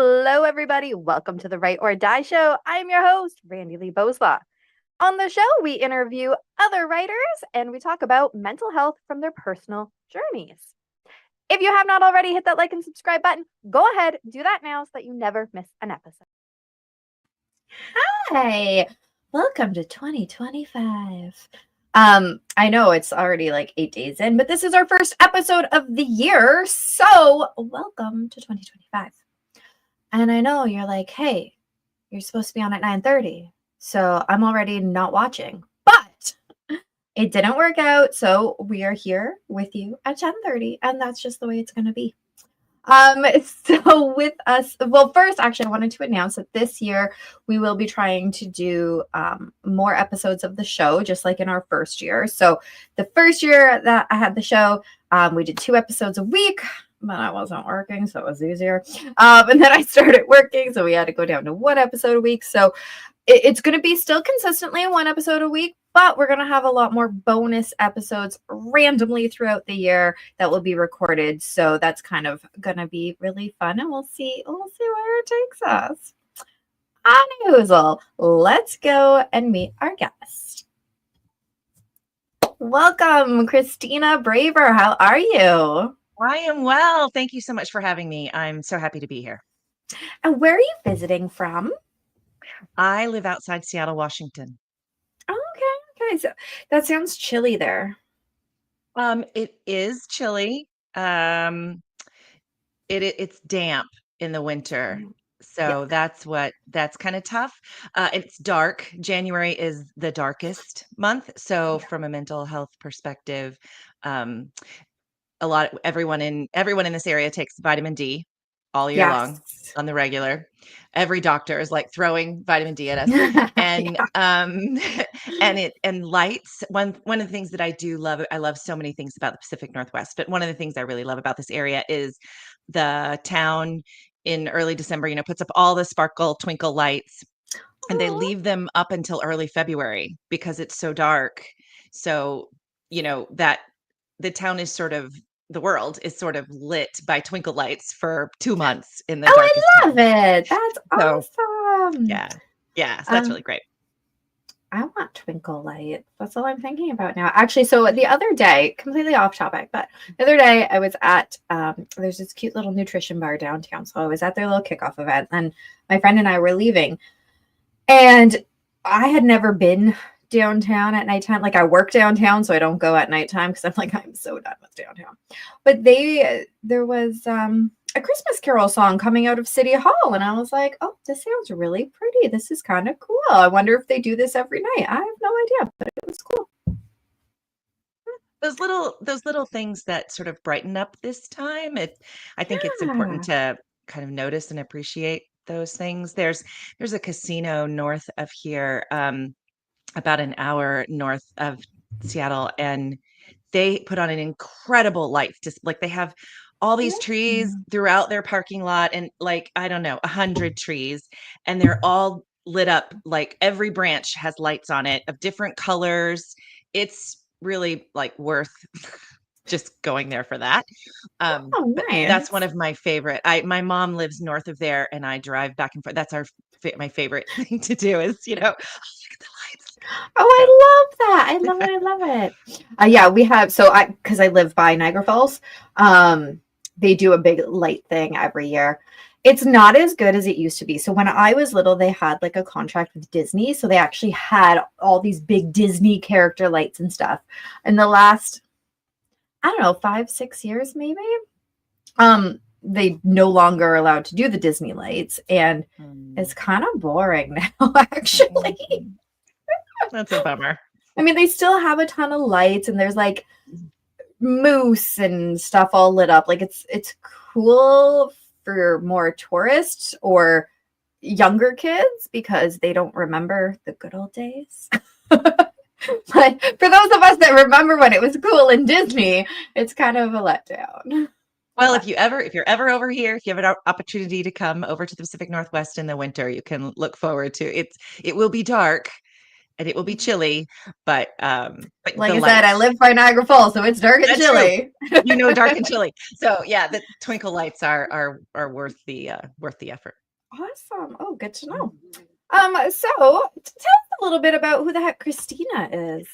Hello, everybody. Welcome to the Write or Die Show. I'm your host, Randi-lee. On the show, we interview other writers and we talk about mental health from their personal journeys. If you have not already hit that like and subscribe button, go ahead, do that now so that you never miss an episode. Hi, welcome to 2025. I know it's already like 8 days in, but this is our first episode of the year. So welcome to 2025. And I know you're like, hey, you're supposed to be on at 9:30. So I'm already not watching, but it didn't work out. So we are here with you at 10:30, and that's just the way it's going to be. So with us, well, first, actually, I wanted to announce that this year we will be trying to do more episodes of the show, just like in our first year. So the first year that I had the show, we did 2 episodes a week, but I wasn't working, so it was easier. And then I started working, so we had to go down to 1 episode a week. So it's going to be still consistently 1 episode a week, but we're going to have a lot more bonus episodes randomly throughout the year that will be recorded. So that's kind of going to be really fun, and we'll see where it takes us. Anoozle, let's go and meet our guest. Welcome, Christina Braver. How are you? I am well. Thank you so much for having me. I'm so happy to be here. And where are you visiting from? I live outside Seattle, Washington. Okay. So that sounds chilly there. It is chilly. It's damp in the winter. So that's kind of tough. It's dark. January is the darkest month. So from a mental health perspective, everyone in this area takes vitamin D all year long on the regular. Every doctor is like throwing vitamin D at us. And and lights. One of the things that I do love, I love so many things about the Pacific Northwest, but one of the things I really love about this area is the town in early December, puts up all the sparkle twinkle lights, and they leave them up until early February because it's so dark. So, that the town is the world is sort of lit by twinkle lights for 2 months in the darkest I love it. That's awesome. Yeah, so that's really great. I want twinkle lights. That's all I'm thinking about now. Actually, so the other day, completely off topic, but the other day I was at, there's this cute little nutrition bar downtown. So I was at their little kickoff event, and my friend and I were leaving. And I had never been downtown at nighttime. Like, I work downtown, so I don't go at nighttime because I'm so done with downtown. But there was a Christmas Carol song coming out of City Hall, and I was like, oh, this sounds really pretty. This is kind of cool. I wonder if they do this every night. I have no idea, but it was cool. Those little things that sort of brighten up this time. I think it's important to kind of notice and appreciate those things. There's a casino north of here, about an hour north of Seattle, and they put on an incredible lights. Just like they have all these trees throughout their parking lot, and like, I don't know, 100 trees, and they're all lit up. Like every branch has lights on it of different colors. It's really like worth just going there for that. Nice. That's one of my favorite. My mom lives north of there, and I drive back and forth. That's my favorite thing to do is, look at the lights. Oh, I love that. I love it. I love it. Yeah, we have, because I live by Niagara Falls, they do a big light thing every year. It's not as good as it used to be. So when I was little, they had like a contract with Disney. So they actually had all these big Disney character lights and stuff. In the last, I don't know, 5-6 years, maybe, they no longer are allowed to do the Disney lights. And it's kind of boring now, actually. That's a bummer. I mean, they still have a ton of lights, and there's like moose and stuff all lit up. Like it's cool for more tourists or younger kids because they don't remember the good old days. But for those of us that remember when it was cool in Disney, it's kind of a letdown. Well, if you're ever over here, if you have an opportunity to come over to the Pacific Northwest in the winter, you can look forward to it. It will be dark, and it will be chilly, but Like the I said, I lights. live by Niagara Falls, so it's dark and That's true. chilly. Dark and chilly. So yeah, the twinkle lights are worth the effort. Awesome. Oh, good to know. So tell us a little bit about who the heck Christina is.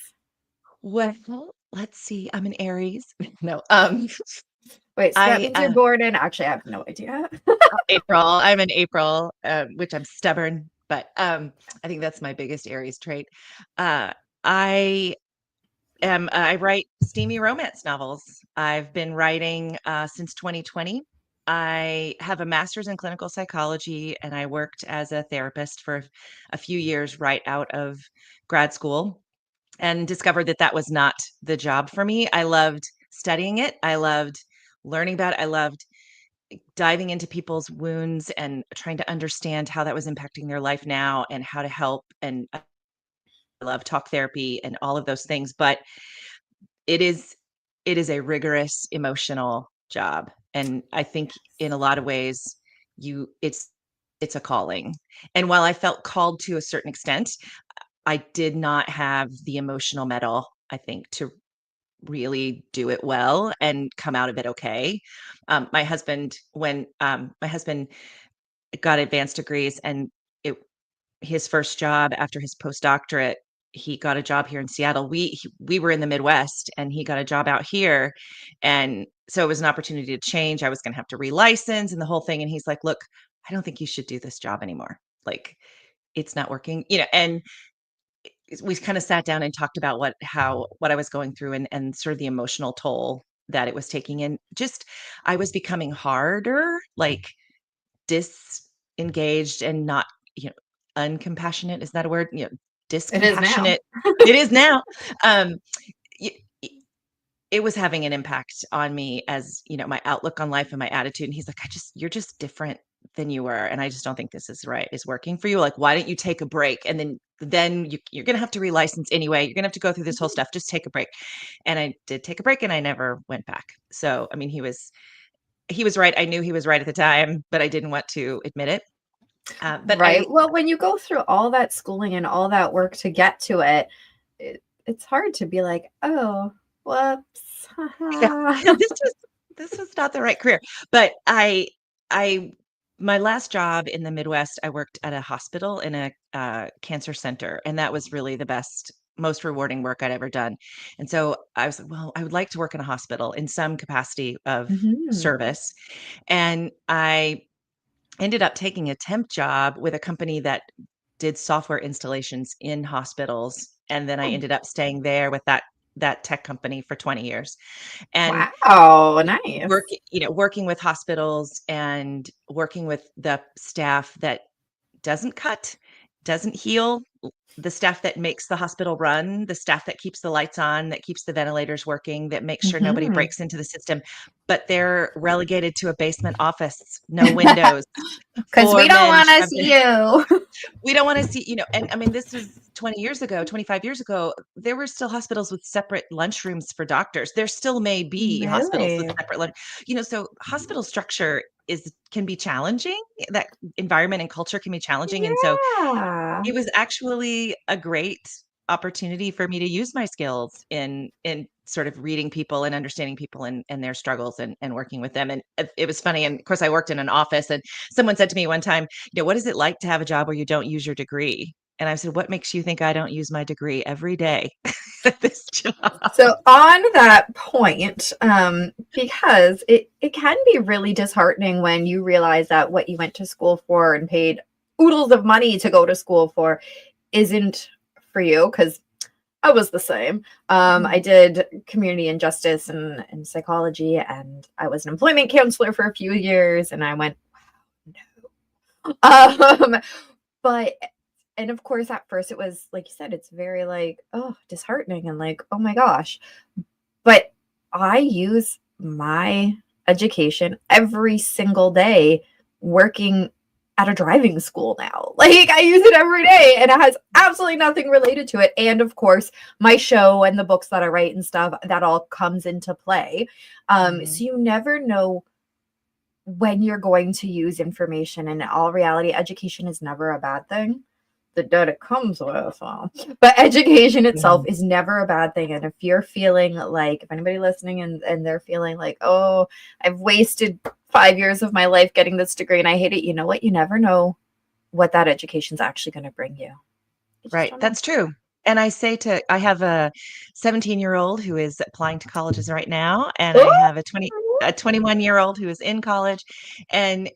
Well, let's see. I'm an Aries. No, Wait, so that I means you're born in, actually, I have no idea. April. I'm an April, which I'm stubborn, but I think that's my biggest Aries trait. Uh, I I write steamy romance novels. I've been writing since 2020. I have a master's in clinical psychology, and I worked as a therapist for a few years right out of grad school, and discovered that that was not the job for me. I loved studying it. I loved learning about it. I loved diving into people's wounds and trying to understand how that was impacting their life now and how to help. And I love talk therapy and all of those things. But it is a rigorous emotional job. And I think in a lot of ways, you it's a calling. And while I felt called to a certain extent, I did not have the emotional mettle, I think, to really do it well and come out of it okay. My husband, when my husband got advanced degrees, and it his first job after his postdoctorate, he got a job here in Seattle. We were in the Midwest, and he got a job out here, and so it was an opportunity to change. I was going to have to relicense and the whole thing. And he's like, "Look, I don't think you should do this job anymore. Like, it's not working." And we kind of sat down and talked about what I was going through, and sort of the emotional toll that it was taking. And just I was becoming harder, like disengaged and not, uncompassionate. Is that a word? It is now. Discompassionate. It is now. Um, y- y- it was having an impact on me, as my outlook on life and my attitude. And he's like, you're just different than you were, and I just don't think this is working for you. Like, why don't you take a break? And then you're gonna have to relicense anyway. You're gonna have to go through this whole stuff. Just take a break. And I did take a break, and I never went back. So I mean, he was right. I knew he was right at the time, but I didn't want to admit it. But Right. Well, when you go through all that schooling and all that work to get to it's hard to be like, oh, whoops. yeah, this was not the right career. But I my last job in the Midwest, I worked at a hospital in a cancer center, and that was really the best, most rewarding work I'd ever done. And so I was like, well, I would like to work in a hospital in some capacity of Mhm. service. And I ended up taking a temp job with a company that did software installations in hospitals. And then I Oh, ended up staying there with that tech company for 20 years. And wow, nice. working with hospitals and working with the staff that doesn't cut, doesn't heal, the staff that makes the hospital run, the staff that keeps the lights on, that keeps the ventilators working, that makes sure nobody Mhm. breaks into the system, but they're relegated to a basement office, no windows, 'Cause we four don't men wanna shoved in. see you. We don't want to see, and I mean, this was 20 years ago, 25 years ago. There were still hospitals with separate lunchrooms for doctors. There still may be hospitals with Really? separate lunch, so hospital structure can be challenging. That environment and culture can be challenging. And so Yeah. it was actually a great opportunity for me to use my skills in sort of reading people and understanding people and their struggles and working with them. And it was funny. And of course, I worked in an office, and someone said to me one time, what is it like to have a job where you don't use your degree? And I said, what makes you think I don't use my degree every day at this job? So on that point, because it can be really disheartening when you realize that what you went to school for and paid oodles of money to go to school for isn't for you. Because I was the same. I Mhm. did community injustice and psychology, and I was an employment counselor for a few years, and I went, no. But and of course, at first it was like you said, it's very like, oh, disheartening and like, oh my gosh. But I use my education every single day working at a driving school now. Like I use it every day and it has absolutely nothing related to it. And of course, my show and the books that I write and stuff, that all comes into play. Mhm. So you never know when you're going to use information. And in all reality, education is never a bad thing. the debt it comes with. But education Yeah. itself is never a bad thing. And if you're feeling like, if anybody listening and they're feeling like, oh, I've wasted 5 years of my life getting this degree and I hate it, you know what? You never know what that education's actually going to bring you. You just Right. don't know. That's true. And I have a 17-year-old who is applying to colleges right now, and I have a 21-year-old who is in college. And,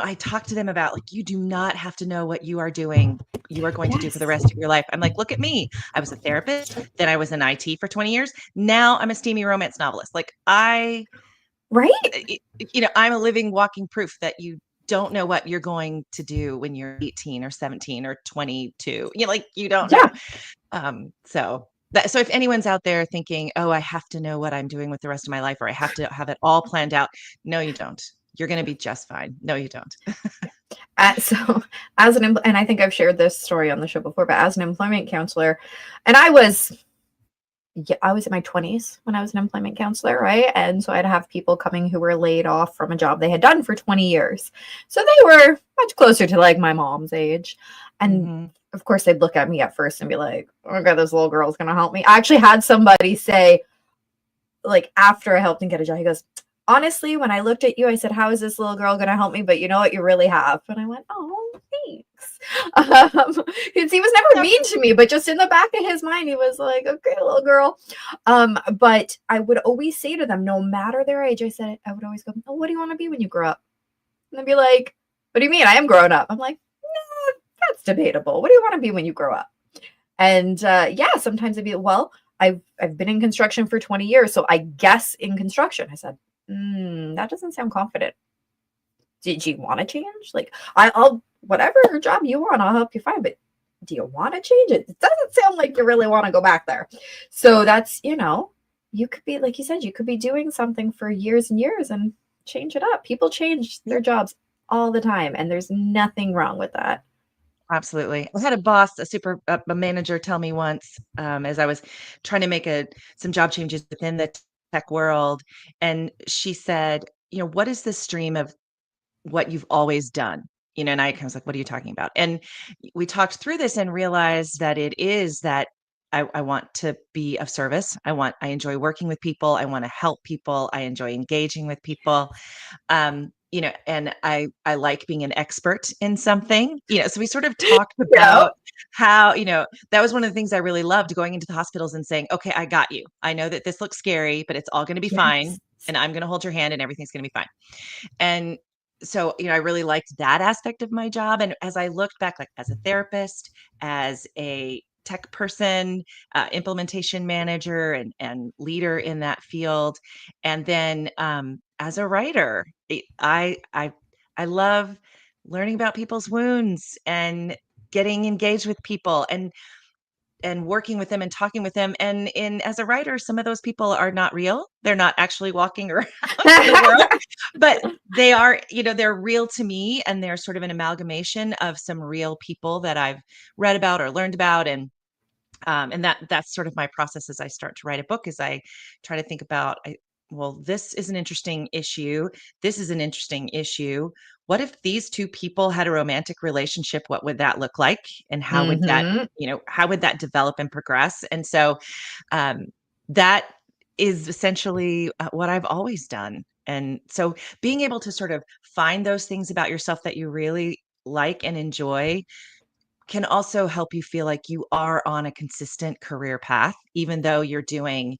I talk to them about, like, you do not have to know what you are going to do for the Yes. rest of your life. I'm like, look at me. I was a therapist, then I was in IT for 20 years. Now I'm a steamy romance novelist. Like, Right? I'm a living, walking proof that you don't know what you're going to do when you're 18 or 17 or 22. Like, you don't know. Yeah. So if anyone's out there thinking, oh, I have to know what I'm doing with the rest of my life, or I have to have it all planned out. No, you don't. You're going to be just fine. No, you don't. So as and I think I've shared this story on the show before, but as an employment counselor, and I was in my 20s when I was an employment counselor, right? And so I'd have people coming who were laid off from a job they had done for 20 years. So they were much closer to like my mom's age. And Mm-hmm. of course, they'd look at me at first and be like, oh God, this little girl's going to help me. I actually had somebody say, like, after I helped him get a job, he goes, honestly, when I looked at you, I said, how is this little girl going to help me? But you know what? You really have. And I went, oh, thanks. He was never mean to me, but just in the back of his mind, he was like, okay, little girl. But I would always say to them, no matter their age, I would always go, oh, what do you want to be when you grow up? And they'd be like, what do you mean? I am grown up. I'm like, nah, that's debatable. What do you want to be when you grow up? And sometimes I'd be, well, I've been in construction for 20 years, so I guess in construction. I said, that doesn't sound confident. Did you want to change? Like, I'll whatever job you want, I'll help you find. But do you want to change it? It doesn't sound like you really want to go back there. So that's, you could be, like you said, you could be doing something for years and years and change it up. People change their jobs all the time, and there's nothing wrong with that. Absolutely. I had a boss, a manager tell me once, as I was trying to make some job changes within the tech world. And she said, what is the stream of what you've always done? And I was like, what are you talking about? And we talked through this and realized that it is that I want to be of service. I enjoy working with people. I want to help people. I enjoy engaging with people. And I like being an expert in something, so we sort of talked about how, that was one of the things I really loved, going into the hospitals and saying, okay, I got you. I know that this looks scary, but it's all going to be fine. And I'm going to hold your hand and everything's going to be fine. And so, I really liked that aspect of my job. And as I looked back, like as a therapist, as a tech person, implementation manager, and leader in that field, and then as a writer, I love learning about people's wounds and getting engaged with people and working with them and talking with them. And as a writer, some of those people are not real. They're not actually walking around in the world, but they are, they're real to me. And they're sort of an amalgamation of some real people that I've read about or learned about. And that's sort of my process as I start to write a book, is I try to think about, well, this is an interesting issue. This is an interesting issue. What if these two people had a romantic relationship? What would that look like? And how would that, how would that develop and progress? And so that is essentially what I've always done. And so being able to sort of find those things about yourself that you really like and enjoy can also help you feel like you are on a consistent career path, even though you're doing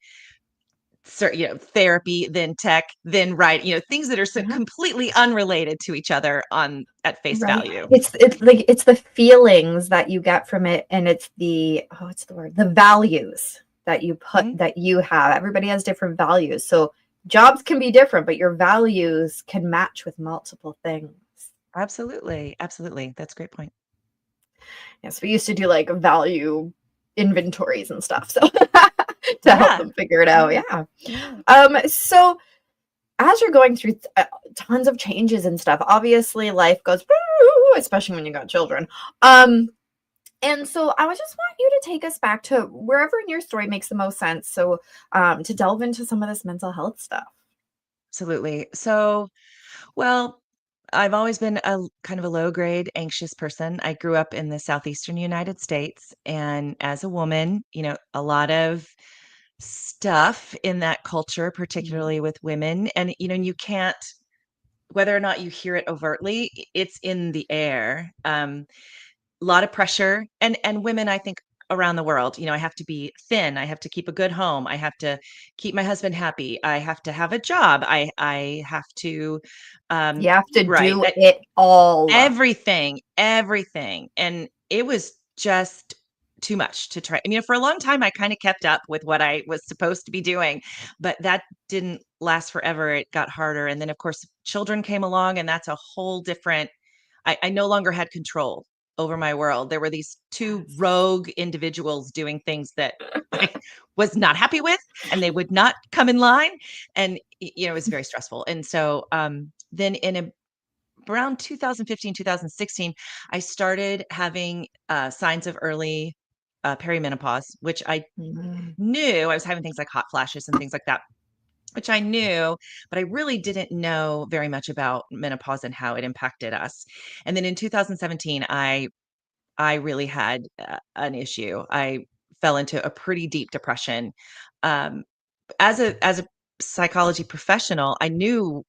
therapy, then tech, then things that are so completely unrelated to each other at face value. It's the feelings that you get from it, and it's what's the word? The values that you put that you have. Everybody has different values. So jobs can be different, but your values can match with multiple things. Absolutely. Absolutely. That's a great point. Yes, we used to do like value inventories and stuff. So to help them figure it out. Yeah. So as you're going through tons of changes and stuff, obviously life goes, especially when you got children. And so I would just want you to take us back to wherever in your story makes the most sense. So to delve into some of this mental health stuff. Absolutely. So, well, I've always been a kind of a low grade anxious person. I grew up in the southeastern United States, and as a woman, a lot of stuff in that culture, Mm. particularly with women, and you can't, whether or not you hear it overtly, it's in the air. A lot of pressure, and women, I think, around the world, I have to be thin, I have to keep a good home, I have to keep my husband happy, I have to have a job, I have to You have eat to right, do it all. everything, and it was just too much to try. For a long time I kind of kept up with what I was supposed to be doing, but that didn't last forever. It got harder, and then of course children came along, and that's a whole different. I no longer had control over my world. There were these two Yes. rogue individuals doing things that I was not happy with, and they would not come in line. And it was very stressful. And so then around 2015, 2016, I started having signs of early perimenopause, which I Mhm. knew. I was having things like hot flashes and things like that, which I knew, but I really didn't know very much about menopause and how it impacted us. And then in 2017, I really had an issue. I fell into a pretty deep depression. Um, as a psychology professional, I knew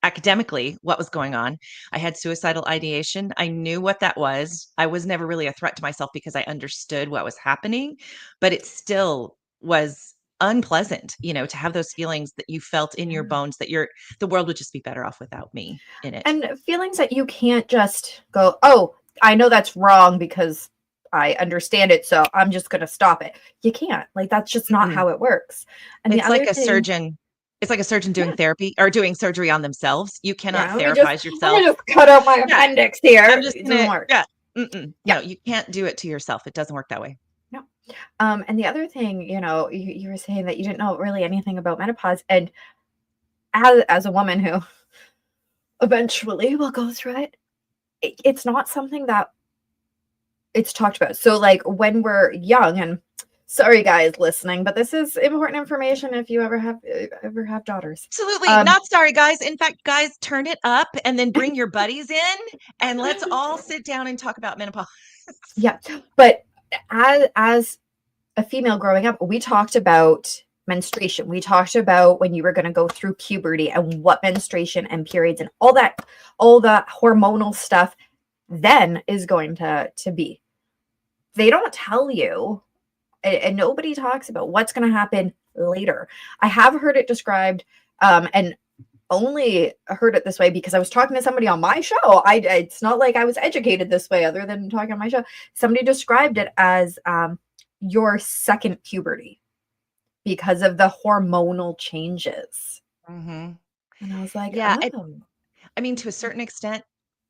academically what was going on. I had suicidal ideation. I knew what that was. I was never really a threat to myself because I understood what was happening, but it still was unpleasant, to have those feelings that you felt in your Yeah. bones that the world would just be better off without me in it. And feelings that you can't just go, oh, I know that's wrong because I understand it, so I'm just going to stop it. You can't. Like, that's just not Mm-mm. how it works. And the It's other like a thing, surgeon. It's like a surgeon doing yeah, therapy or doing surgery on themselves. You cannot yeah, therapize let me yourself. just cut out my Yeah, appendix here. I'm just It doesn't gonna. work. Yeah, mm-mm. Yeah. No, you can't do it to yourself. It doesn't work that way. No. And the other thing, you were saying that you didn't know really anything about menopause. And as a woman who eventually will go through it, it's not something that it's talked about. So, like, when we're young, and sorry guys listening, but this is important information if you ever have daughters. Absolutely Um, not sorry, guys. In fact, guys, turn it up and then bring your buddies in and let's all sit down and talk about menopause. yeah, but as a female growing up, we talked about menstruation. We talked about when you were going to go through puberty and what menstruation and periods and all the hormonal stuff then is going to be. They don't tell you, and nobody talks about what's going to happen later. I have heard it described, and only heard it this way because I was talking to somebody on my show. It's not like I was educated this way other than talking on my show. Somebody described it as your second puberty because of the hormonal changes. Hmm. And I was like, Yeah, oh. I mean, to a certain extent,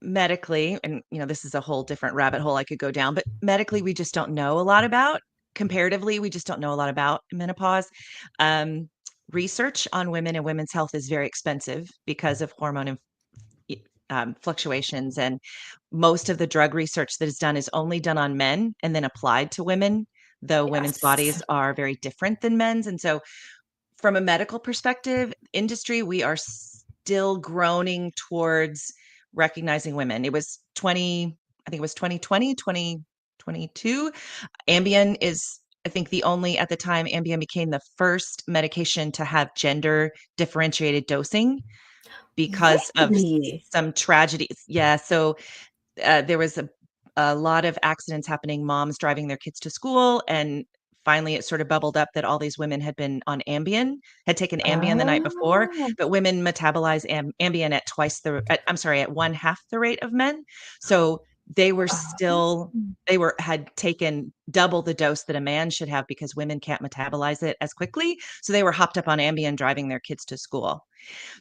medically, and this is a whole different rabbit hole I could go down, but medically, we just don't know a lot about. Comparatively, we just don't know a lot about menopause. Um, Research on women and women's health is very expensive because of hormone fluctuations, and most of the drug research that is done is only done on men and then applied to women, though women's Yes. bodies are very different than men's. And so from a medical perspective, industry, we are still groaning towards recognizing women. It was 20, I think it was 2020, 2022. Ambien is, I think, the only, at the time, Ambien became the first medication to have gender differentiated dosing because of Really? some tragedies. Yeah. So there was a lot of accidents happening, moms driving their kids to school. And finally, it sort of bubbled up that all these women had been on Ambien, had taken Ambien the night before, Oh, but women metabolize Ambien at I'm sorry, at one half the rate of men. So they were oh. still, had taken double the dose that a man should have because women can't metabolize it as quickly. So they were hopped up on Ambien driving their kids to school.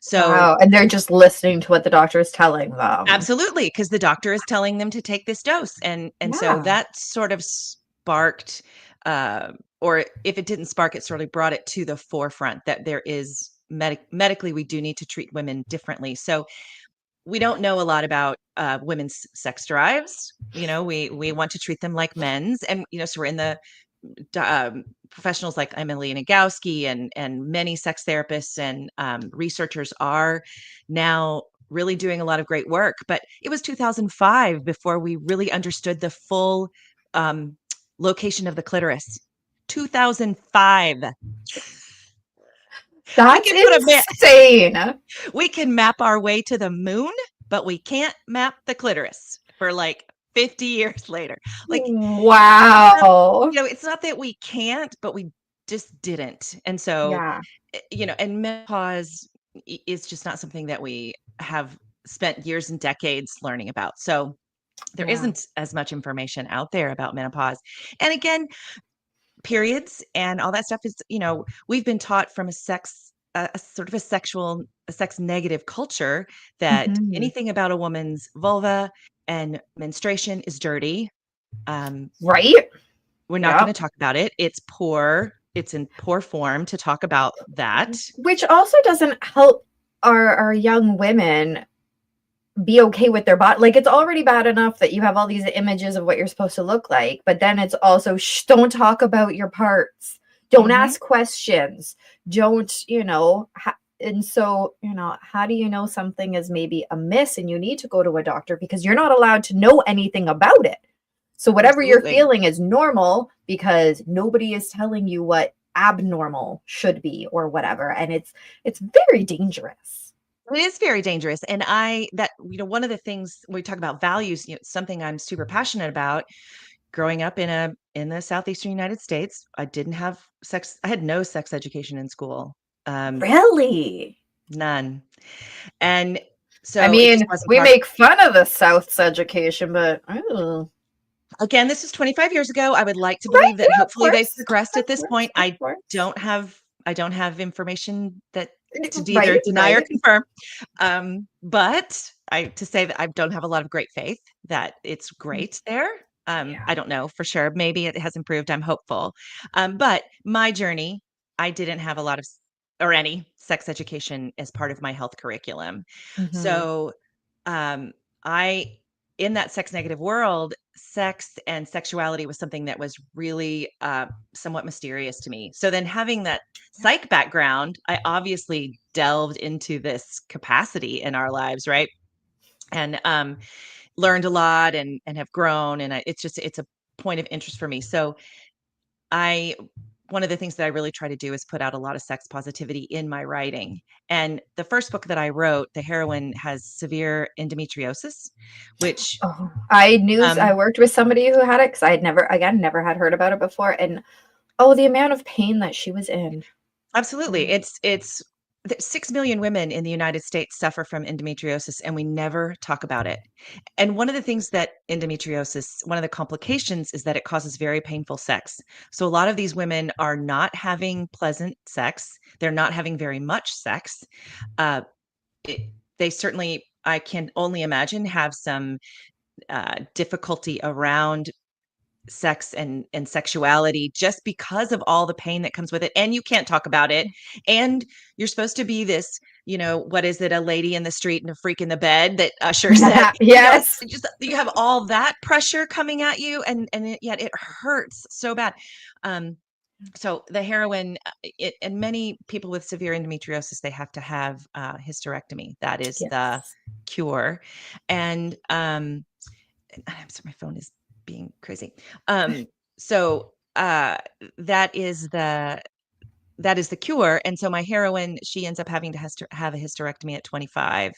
So Wow. And they're just listening to what the doctor is telling them. absolutely, because the doctor is telling them to take this dose, and so Yeah. that sort of sparked, or if it didn't spark, it sort of brought it to the forefront that there is medically we do need to treat women differently. So we don't know a lot about women's sex drives. We want to treat them like men's, and so we're in the professionals like Emily Nagowski and many sex therapists and researchers are now really doing a lot of great work. But it was 2005 before we really understood the full location of the clitoris. 2005. We That's can put a map. insane. We can map our way to the moon, but we can't map the clitoris for like 50 years later. Like, Wow. it's not that we can't, but we just didn't. And so, Yeah. and menopause is just not something that we have spent years and decades learning about. So there Yeah. isn't as much information out there about menopause. And again, periods and all that stuff is, we've been taught from a sort of a sex negative culture that Mhm. anything about a woman's vulva and menstruation is dirty. Right? We're not going Yep. to talk about it. It's in poor form to talk about that. Which also doesn't help our young women be okay with their body. Like, it's already bad enough that you have all these images of what you're supposed to look like, but then it's also don't talk about your parts, don't Mhm. ask questions, don't, and so, how do you know something is maybe amiss and you need to go to a doctor because you're not allowed to know anything about it. So whatever you're Absolutely. feeling is normal because nobody is telling you what abnormal should be or whatever, and it's very dangerous. It is very dangerous. And one of the things we talk about values, something I'm super passionate about. Growing up in the southeastern United States, I didn't have sex. I had no sex education in school. Really? None. And I so it just mean, wasn't we part. make fun of the South's education, but oh, Again, this is 25 years ago. I would like to right? believe that Yeah, of hopefully they've course, progressed at of this course, point. of I course. don't have information that to either Right, deny or right. confirm. But to say that I don't have a lot of great faith that it's great there. Yeah. I don't know for sure. Maybe it has improved. I'm hopeful. But my journey, I didn't have a lot of or any sex education as part of my health curriculum. Mhm. So I in that sex negative world, sex and sexuality was something that was really somewhat mysterious to me. So then having that psych background, I obviously delved into this capacity in our lives, right? And learned a lot and have grown. And it's a point of interest for me. So I one of the things that I really try to do is put out a lot of sex positivity in my writing. And the first book that I wrote, the heroine has severe endometriosis, which Oh, I um worked with somebody who had it because I had never had heard about it before, and oh, the amount of pain that she was in. absolutely. Mm. 6 million women in the United States suffer from endometriosis, and we never talk about it. And one of the things that one of the complications is that it causes very painful sex. So a lot of these women are not having pleasant sex. They're not having very much sex. Uh, they certainly, I can only imagine, have some difficulty around sex and sexuality just because of all the pain that comes with it, and you can't talk about it, and you're supposed to be this, what is it, a lady in the street and a freak in the bed that Usher said. Yes. Just you have all that pressure coming at you, yet it hurts so bad. So the heroin, and many people with severe endometriosis, they have to have hysterectomy. That is the Yes. cure. And I'm sorry, my phone is being crazy. So that is the cure. And so my heroine, she ends up having to have a hysterectomy at 25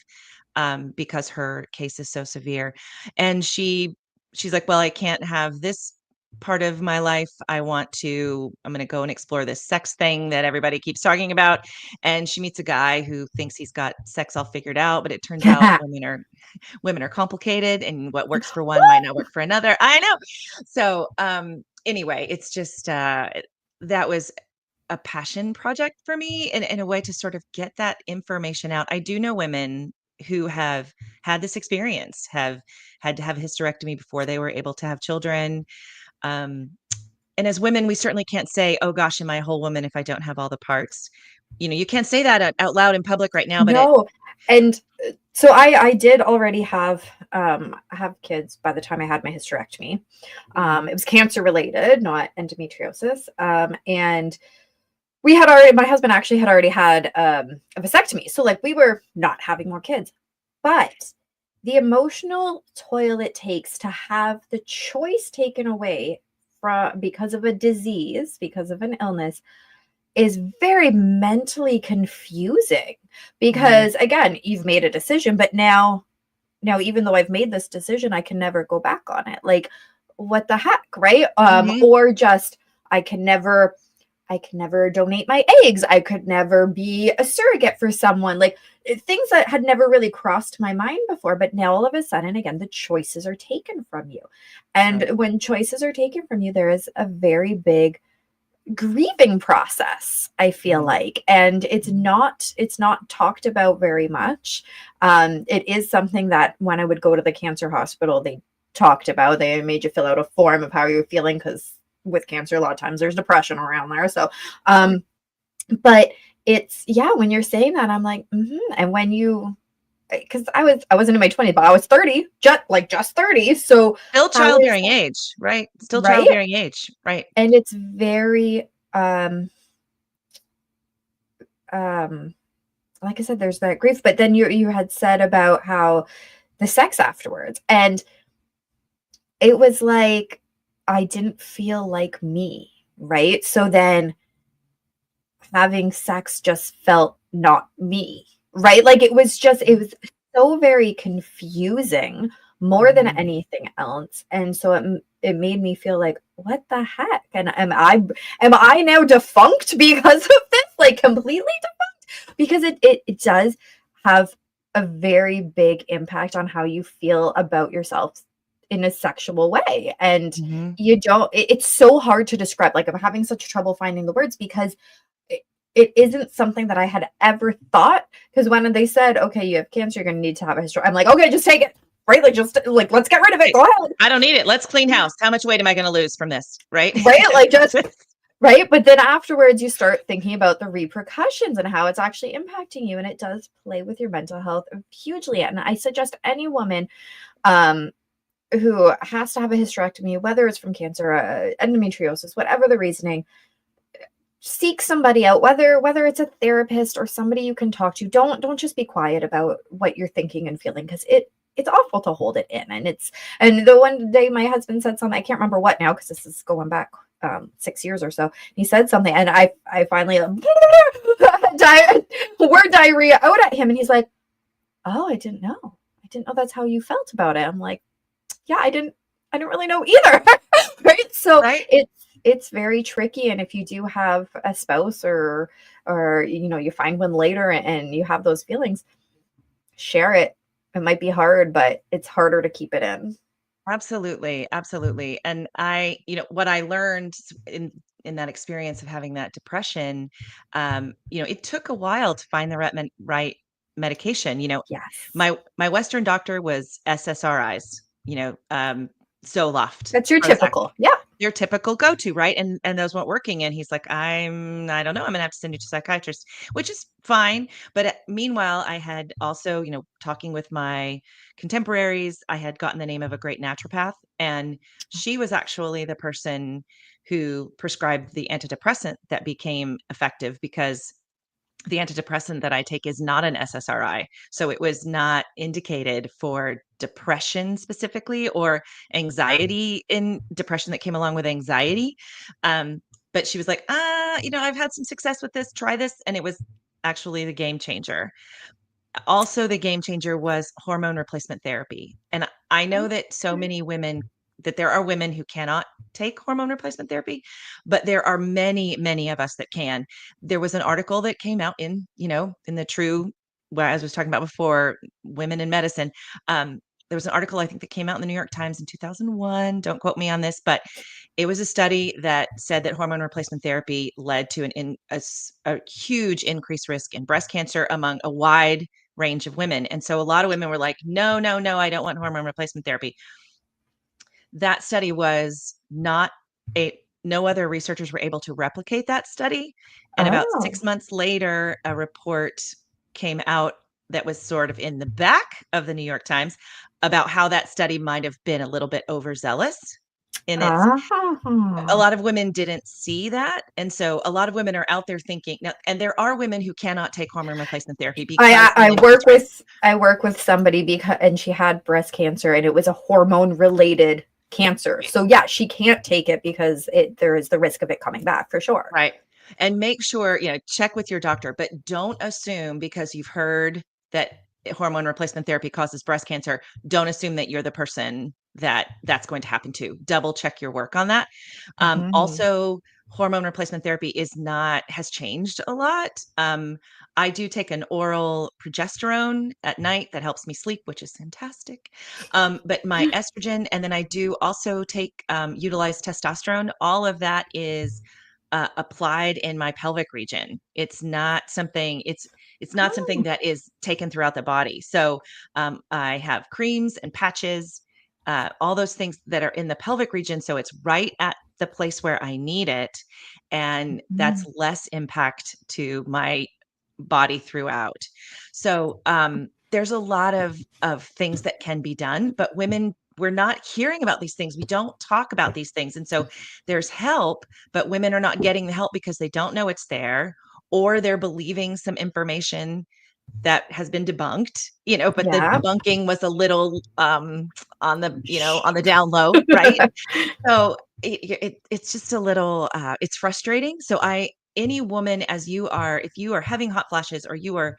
because her case is so severe. And she's like, well, I can't have this part of my life. I'm going to go and explore this sex thing that everybody keeps talking about. And she meets a guy who thinks he's got sex all figured out, but it turns out women are complicated, and what works for one might not work for another. I know. So anyway, it's just that was a passion project for me, in a way to sort of get that information out. I do know women who have had this experience, have had to have a hysterectomy before they were able to have children. Um, and as women, we certainly can't say, oh gosh, am I a whole woman if I don't have all the parts? You can't say that out loud in public right now, but No, and so I did already have kids by the time I had my hysterectomy. Mhm. It was cancer related, not endometriosis. And we had already my husband actually had already had a vasectomy. So like we were not having more kids. But the emotional toil it takes to have the choice taken away from because of a disease, because of an illness, is very mentally confusing. Mhm. Because again, you've made a decision, but now even though I've made this decision, I can never go back on it. Like, what the heck, right? Mhm. Or just I can never donate my eggs. I could never be a surrogate for someone. Like, things that had never really crossed my mind before, but now all of a sudden, again, the choices are taken from you. And Right. when choices are taken from you, there is a very big grieving process, I feel Mhm. like, and Mhm. it's not talked about very much. It is something that when I would go to the cancer hospital, they talked about. They made you fill out a form of how you're feeling, because with cancer a lot of times there's depression around there. So Sure. but it's, yeah, when you're saying that, I'm like, and when you, because I wasn't in my 20s, but I was 30, just 30. So Still how is childbearing that, age, right? Still right? childbearing age, right. And it's very um like I said, there's that grief, but then you had said about how the sex afterwards, and it was like I didn't feel like me, right? So then having sex just felt not me, right? Like it Mhm. was so very confusing more than Mhm. anything else. And so it made me feel like, what the heck? And am I now defunct because of this? Like, completely defunct? Because it does have a very big impact on how you feel about yourself in a sexual way. And Mhm. you don't it's so hard to describe. Like, I'm having such trouble finding the words because it, it isn't something that I had ever thought. Because when they said, okay, you have cancer, you're going to need to have a history, I'm like, okay, just take it, right? Like, just like, let's get rid of it. Right. Go ahead. I don't need it. Let's clean house. How much weight am I gonna lose from this, right? Right? Like, just, right? But then afterwards, you start thinking about the repercussions and how it's actually impacting you. And it does play with your mental health hugely. And I suggest any woman um, who has to have a hysterectomy, whether it's from cancer, endometriosis, whatever the reasoning, seek somebody out, whether it's a therapist or somebody you can talk to. Don't just be quiet about what you're thinking and feeling, because it's awful to hold it in. And the one day my husband said something, I can't remember what now because this is going back 6 years or so. He said something and I finally word diarrhea out at him, and he's like, oh, I didn't know that's how you felt about it. I'm like, yeah, I didn't really know either. Right? So Right? it's very tricky. And if you do have a spouse, or you find one later and you have those feelings, share it. It might be hard, but it's harder to keep it in. Absolutely, absolutely. And what I learned in that experience of having that depression, it took a while to find the right medication. Yes. My Western doctor was SSRIs, Zoloft, That's your Prozac, typical. Yeah. your typical go-to, right? And those weren't working. And he's like, I don't know. I'm gonna have to send you to a psychiatrist, which is fine. But meanwhile, I had also, talking with my contemporaries, I had gotten the name of a great naturopath, and she was actually the person who prescribed the antidepressant that became effective, because the antidepressant that I take is not an SSRI. So it was not indicated for depression specifically, or anxiety, in depression that came along with anxiety. But she was like, I've had some success with this, try this. And it was actually the game changer. Also, the game changer was hormone replacement therapy. And I know that that there are women who cannot take hormone replacement therapy, but there are many, many of us that can. There was an article that came out in the true, where as I was talking about before, women in medicine. There was an article, I think, that came out in the New York Times in 2001. Don't quote me on this, but it was a study that said that hormone replacement therapy led to a huge increased risk in breast cancer among a wide range of women. And so a lot of women were like, no, no, no, I don't want hormone replacement therapy. That study was not a no other researchers were able to replicate that study. And about Oh. 6 months later, a report came out that was sort of in the back of the New York Times about how that study might have been a little bit overzealous. And it's a Ah. lot of women didn't see that. And so a lot of women are out there thinking now, and there are women who cannot take hormone replacement therapy because the menopause, right? I work with somebody because and she had breast cancer and it was a hormone related cancer. Right. So yeah, she can't take it because there is the risk of it coming back for sure. Right. And make sure, check with your doctor, but don't assume because you've heard that hormone replacement therapy causes breast cancer, don't assume that you're the person that that's going to happen to. Double check your work on that. Mhm. Also, hormone replacement therapy has changed a lot. I do take an oral progesterone at night that helps me sleep, which is fantastic. But my estrogen, and then I do also utilize testosterone. All of that is applied in my pelvic region. It's not something Oh, that is taken throughout the body. So I have creams and patches, all those things that are in the pelvic region. So it's right at the place where I need it, and that's mhm. less impact to my body throughout. So there's a lot of things that can be done, but women, we're not hearing about these things. We don't talk about these things, and so there's help, but women are not getting the help because they don't know it's there, or they're believing some information that has been debunked, but the Yeah. debunking was a little on the down low, right? So it's just a little it's frustrating. So any woman, as you are, if you are having hot flashes or you are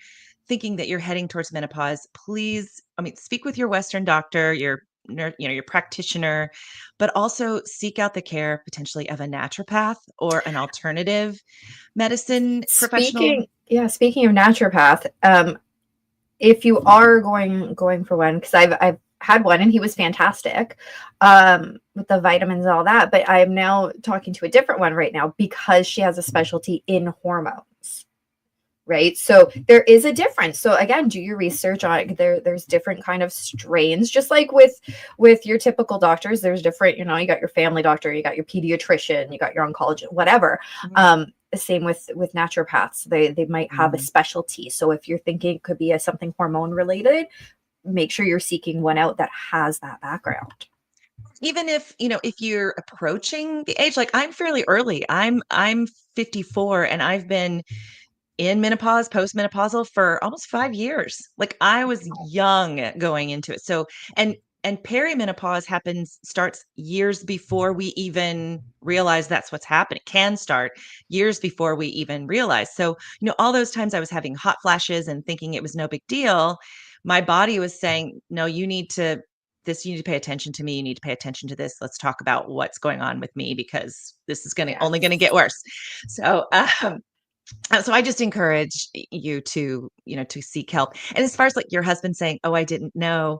thinking that you're heading towards menopause, please, I mean, speak with your Western doctor, your practitioner, but also seek out the care potentially of a naturopath or an alternative medicine professional. Speaking of naturopath, if you are going for one, because I've had one and he was fantastic, with the vitamins and all that, but I am now talking to a different one right now because she has a specialty in hormones. Right, so there is a difference. So again, do your research on it. There's different kind of strains, just like with your typical doctors. There's different, you got your family doctor, you got your pediatrician, you got your oncologist, whatever. Mhm. Same with naturopaths. They might have a Mhm. specialty. So if you're thinking it could be something hormone related, make sure you're seeking one out that has that background. Even if you're approaching the age, like I'm fairly early. I'm 54 and I've been in menopause, postmenopausal for almost 5 years. Like I was young going into it. So, and perimenopause starts years before we even realize that's what's happening. Can start years before we even realize. So, all those times I was having hot flashes and thinking it was no big deal, my body was saying, "No, you need to pay attention to me. You need to pay attention to this. Let's talk about what's going on with me because this is only going to Yes. get worse." So, so I just encourage you to seek help. And as far as like your husband saying, "Oh, I didn't know,"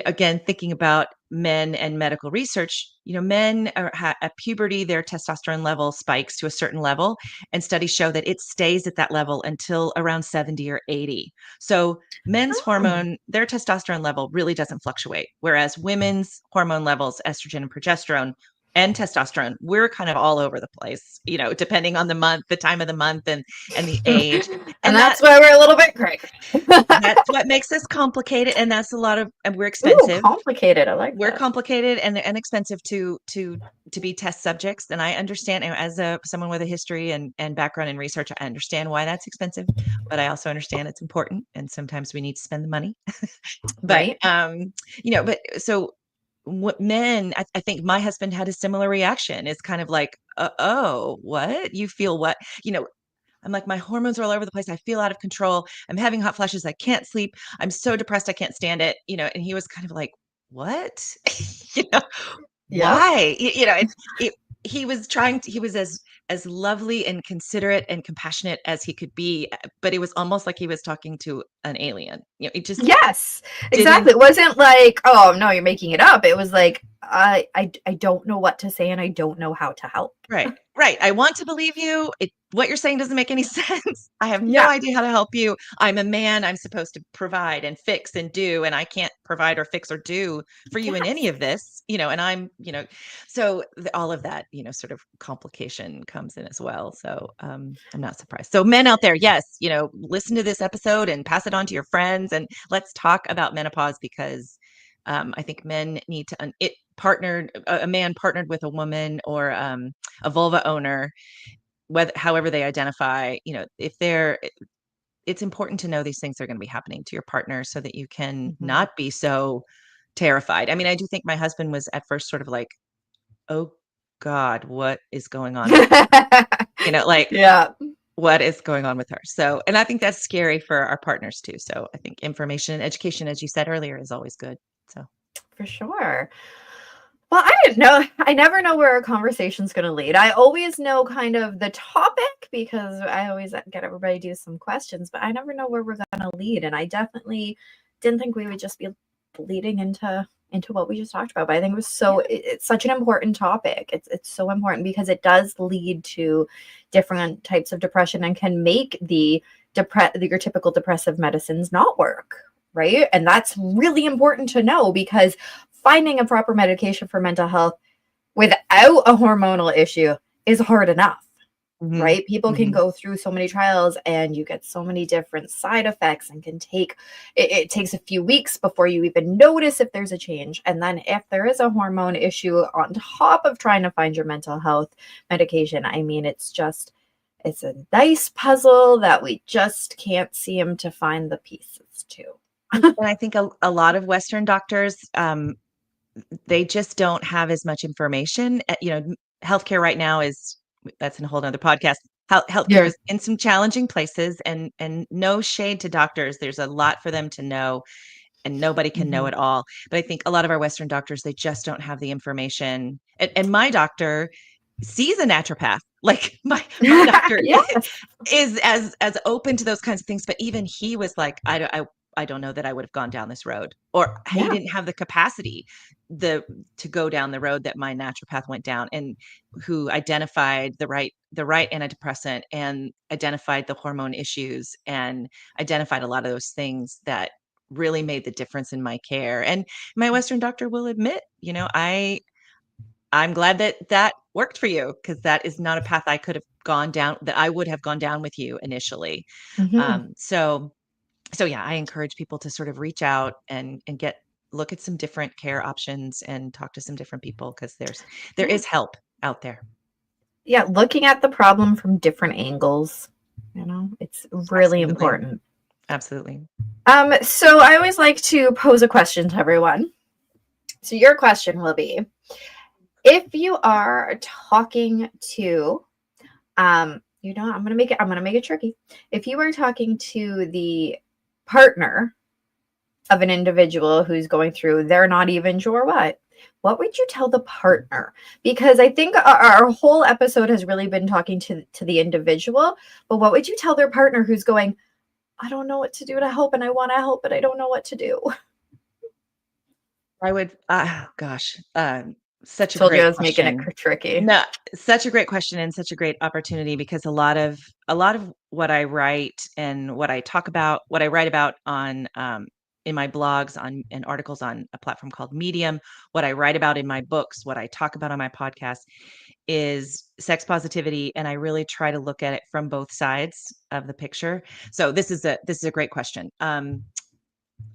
again, thinking about men and medical research, men at puberty, their testosterone level spikes to a certain level, and studies show that it stays at that level until around 70 or 80. So men's Oh, hormone, their testosterone level really doesn't fluctuate, whereas women's hormone levels, estrogen and progesterone, and testosterone, we're kind of all over the place, depending on the month, the time of the month, and the age. and And that's why we're a little bit crazy. that's what makes us complicated, and that's a lot of, and we're Ooh, expensive. complicated. I like We're that. complicated and expensive to be test subjects. And I understand, as someone with a history and background in research, I understand why that's expensive, but I also understand it's important, and sometimes we need to spend the money. But Right. but so what men, I think my husband had a similar reaction. It's kind of like, oh, what? You feel what? I'm like, my hormones are all over the place. I feel out of control. I'm having hot flashes. I can't sleep. I'm so depressed. I can't stand it. And he was kind of like, what? you know, Yep. why? He was he was as lovely and considerate and compassionate as he could be, but it was almost like he was talking to an alien. He just Yes, didn't. exactly. It wasn't like, oh no, you're making it up. It was like, I don't know what to say and I don't know how to help. Right, right. I want to believe you. What you're saying doesn't make any sense. I have no Yeah. idea how to help you. I'm a man. I'm supposed to provide and fix and do, and I can't provide or fix or do for you in any Yes. of this, and so all of that, sort of complication comes in as well. So I'm not surprised. So men out there, yes, listen to this episode and pass it on to your friends, and let's talk about menopause because I think men need to it a man partnered with a woman, or a vulva owner, however they identify, if it's important to know these things are going to be happening to your partner so that you can not be so terrified. I mean, I do think my husband was at first sort of like, oh God, what is going on with like, yeah, what is going on with her? So, and I think that's scary for our partners too. So I think information and education, as you said earlier, is always good. So for sure. Well, I didn't know. I never know where a conversation's going to lead. I always know kind of the topic because I always get everybody to do some questions, but I never know where we're going to lead. And I definitely didn't think we would just be leading into what we just talked about. But I think it was it's such an important topic. It's so important because it does lead to different types of depression and can make your typical depressive medicines not work. Right. And that's really important to know because finding a proper medication for mental health without a hormonal issue is hard enough, right? People can go through so many trials and you get so many different side effects and it takes a few weeks before you even notice if there's a change. And then if there is a hormone issue on top of trying to find your mental health medication, I mean, it's a nice puzzle that we just can't seem to find the pieces to. And I think a lot of Western doctors, they just don't have as much information. Healthcare right now that's a whole nother podcast. Healthcare is in some challenging places, and no shade to doctors. There's a lot for them to know, and nobody can know it all. But I think a lot of our Western doctors, they just don't have the information. And my doctor sees a naturopath. Like my doctor is as open to those kinds of things. But even he was like, I don't know that I would have gone down this road, or he didn't have the capacity to go down the road that my naturopath went down, and who identified the right antidepressant and identified the hormone issues and identified a lot of those things that really made the difference in my care. And my Western doctor will admit, I'm glad that worked for you, because that is not a path I could have gone down, that I would have gone down with you initially. So yeah, I encourage people to sort of reach out and look at some different care options and talk to some different people, because there is help out there. Yeah, looking at the problem from different angles, it's really important. Absolutely. So I always like to pose a question to everyone. So your question will be, if you are talking to, I'm gonna make it tricky. If you are talking to the partner of an individual who's going through, they're not even sure what would you tell the partner? Because I think our whole episode has really been talking to the individual, but what would you tell their partner who's going, I don't know what to do to help, and I want to help, but I don't know what to do? I would, such a Told great you I was question. making it tricky. No, such a great question and such a great opportunity, because a lot of what I write and what I talk about, what I write about on in my blogs, and articles on a platform called Medium, what I write about in my books, what I talk about on my podcast, is sex positivity, and I really try to look at it from both sides of the picture. So this is a great question. I'm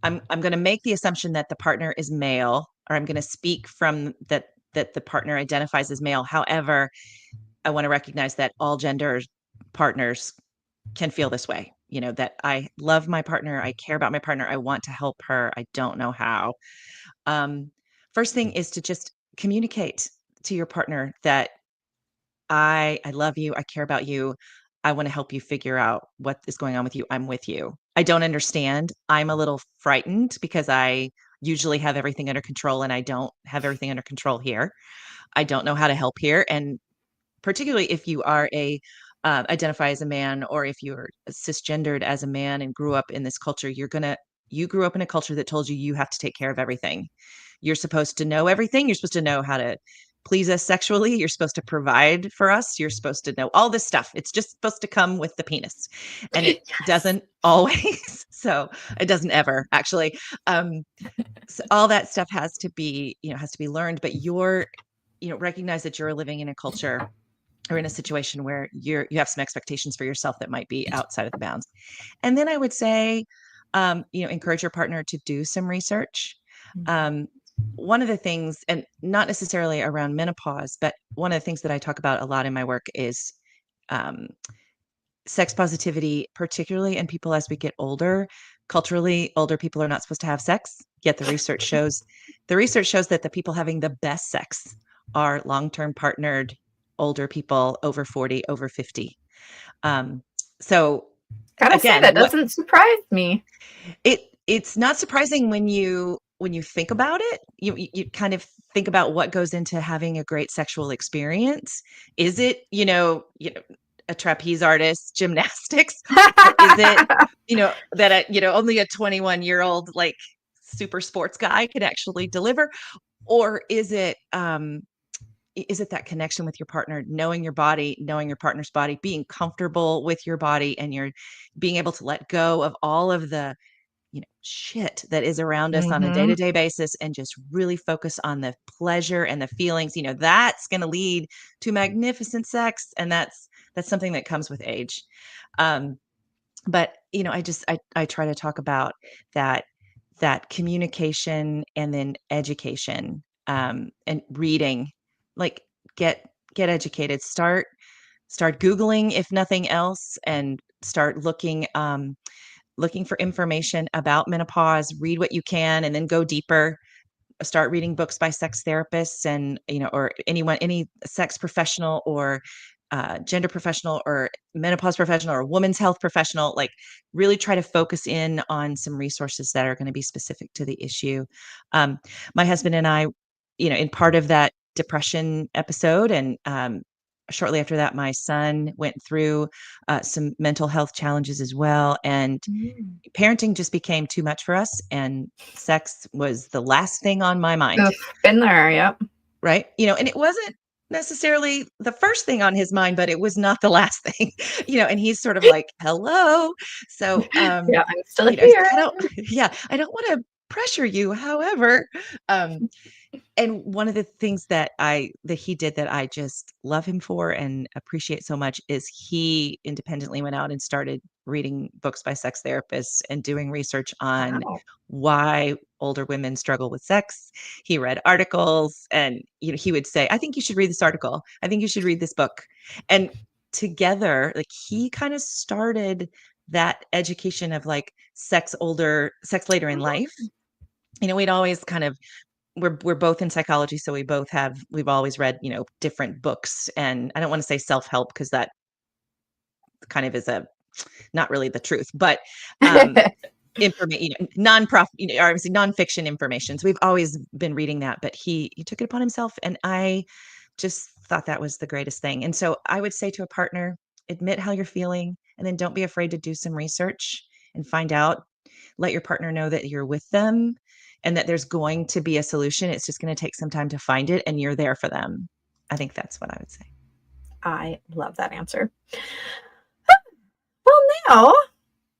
going to make the assumption that the partner is male, or I'm going to speak from that the partner identifies as male. However, I want to recognize that all gender partners can feel this way. That I love my partner, I care about my partner, I want to help her, I don't know how. First thing is to just communicate to your partner that I love you, I care about you, I want to help you figure out what is going on with you. I'm with you. I don't understand. I'm a little frightened because I usually have everything under control, and I don't have everything under control here. I don't know how to help here. And particularly if you are identify as a man, or if you're cisgendered as a man and grew up in this culture, you grew up in a culture that told you have to take care of everything. You're supposed to know everything. You're supposed to know how to please us sexually. You're supposed to provide for us. You're supposed to know all this stuff. It's just supposed to come with the penis, and it doesn't always. So it doesn't ever, actually. So all that stuff has to be learned, but recognize that you're living in a culture or in a situation where you have some expectations for yourself that might be outside of the bounds. And then I would say, encourage your partner to do some research. one of the things, and not necessarily around menopause, but one of the things that I talk about a lot in my work is um, sex positivity, particularly in people as we get older. Culturally, older people are not supposed to have sex, yet the research shows that the people having the best sex are long-term partnered older people over 40, over 50. Um, so Gotta say, again, that what doesn't surprise me. it's not surprising when you think about it. You kind of think about what goes into having a great sexual experience. Is it, a trapeze artist, gymnastics, or is it, that only a 21-year-old like super sports guy can actually deliver? Or is it that connection with your partner, knowing your body, knowing your partner's body, being comfortable with your body, and you're being able to let go of all of the shit that is around us on a Hmm. day-to-day basis and just really focus on the pleasure and the feelings, that's going to lead to magnificent sex. And that's something that comes with age. Um, but I try to talk about that communication and then education, and reading, like get educated, start Googling if nothing else, and start looking for information about menopause, read what you can, and then go deeper. Start reading books by sex therapists, and or any sex professional, or gender professional, or menopause professional, or women's health professional. Like, really try to focus in on some resources that are going to be specific to the issue. Um, my husband and I, in part of that depression episode, and shortly after that, my son went through some mental health challenges as well, and Mm. parenting just became too much for us, and sex was the last thing on my mind. Oof, been there, yep. Right. And it wasn't necessarily the first thing on his mind, but it was not the last thing. And he's sort of like, hello. So, Yeah, I'm still he's here. like, yeah, I don't want to pressure you. However, um, and one of the things that he did that I just love him for and appreciate so much is he independently went out and started reading books by sex therapists and doing research on Wow. why older women struggle with sex. He read articles, and he would say, I think you should read this article. I think you should read this book. And together, like, he kind of started that education of like sex later in life. We'd always kind of, we're both in psychology, so we've always read, different books. And I don't want to say self-help, because that kind of is not really the truth, but information, non-profit, or obviously nonfiction information. So we've always been reading that, but he took it upon himself, and I just thought that was the greatest thing. And so I would say to a partner, admit how you're feeling, and then don't be afraid to do some research and find out. Let your partner know that you're with them and that there's going to be a solution. It's just going to take some time to find it, and you're there for them. I think that's what I would say. I love that answer. Well, now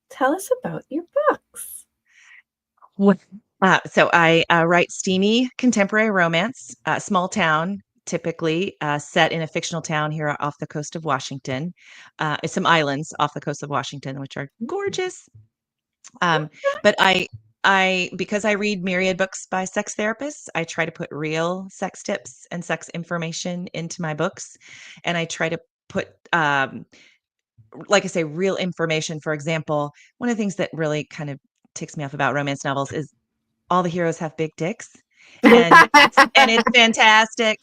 tell us about your books. So I write steamy contemporary romance, small town, typically set in a fictional town here off the coast of Washington. Some islands off the coast of Washington, which are gorgeous. But because I read myriad books by sex therapists, I try to put real sex tips and sex information into my books. And I try to put, like I say, real information. For example, one of the things that really kind of ticks me off about romance novels is all the heroes have big dicks, and it's fantastic,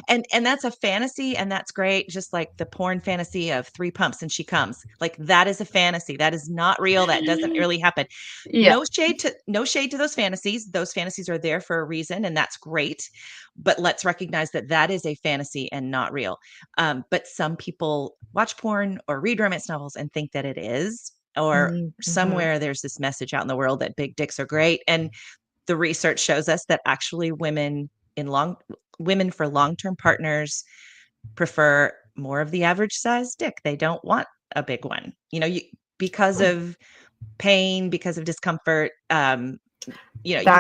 and that's a fantasy, and that's great, just like the porn fantasy of 3 pumps and she comes. Like, that is a fantasy, that is not real, that doesn't really happen. Yeah. No shade to those fantasies. Those fantasies are there for a reason, and that's great, but let's recognize that that is a fantasy and not real. But some people watch porn or read romance novels and think that it is, or Mm-hmm. somewhere there's this message out in the world that big dicks are great. And the research shows us that actually women for long-term partners prefer more of the average size dick. They don't want a big one, because of pain, because of discomfort. That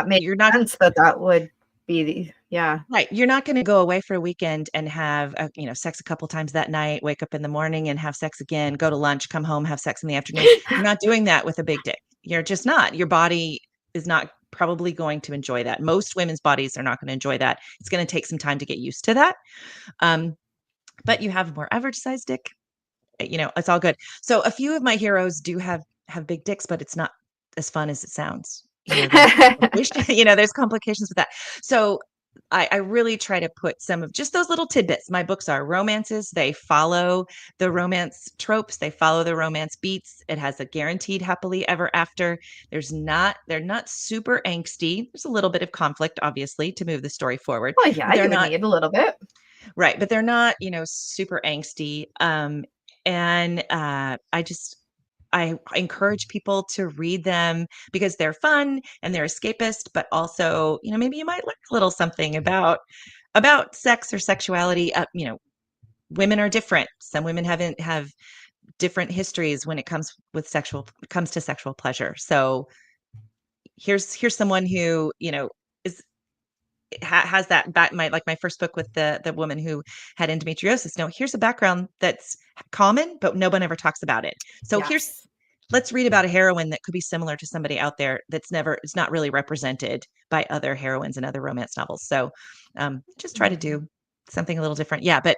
makes You're not sense that would be yeah. right. You're not going to go away for a weekend and have sex a couple times that night, wake up in the morning and have sex again, go to lunch, come home, have sex in the afternoon. You're not doing that with a big dick. You're just not. Your body is not probably going to enjoy that. Most women's bodies are not going to enjoy that. It's going to take some time to get used to that. But you have a more average size dick, it's all good. So a few of my heroes do have big dicks, but it's not as fun as it sounds. There's complications, there's complications with that. So I really try to put some of just those little tidbits. My books are romances. They follow the romance tropes. They follow the romance beats. It has a guaranteed happily ever after. They're not super angsty. There's a little bit of conflict, obviously, to move the story forward. Well, yeah, They're you would not need a little bit. right, but they're not, super angsty. And I encourage people to read them because they're fun and they're escapist, but also, maybe you might learn a little something about sex or sexuality. Women are different. Some women have different histories when it comes to sexual pleasure. So here's someone who, is has that back my first book with the woman who had endometriosis. No, here's a background that's common, but no one ever talks about it. So Yes. let's read about a heroine that could be similar to somebody out there it's not really represented by other heroines and other romance novels. So just try to do something a little different. Yeah, but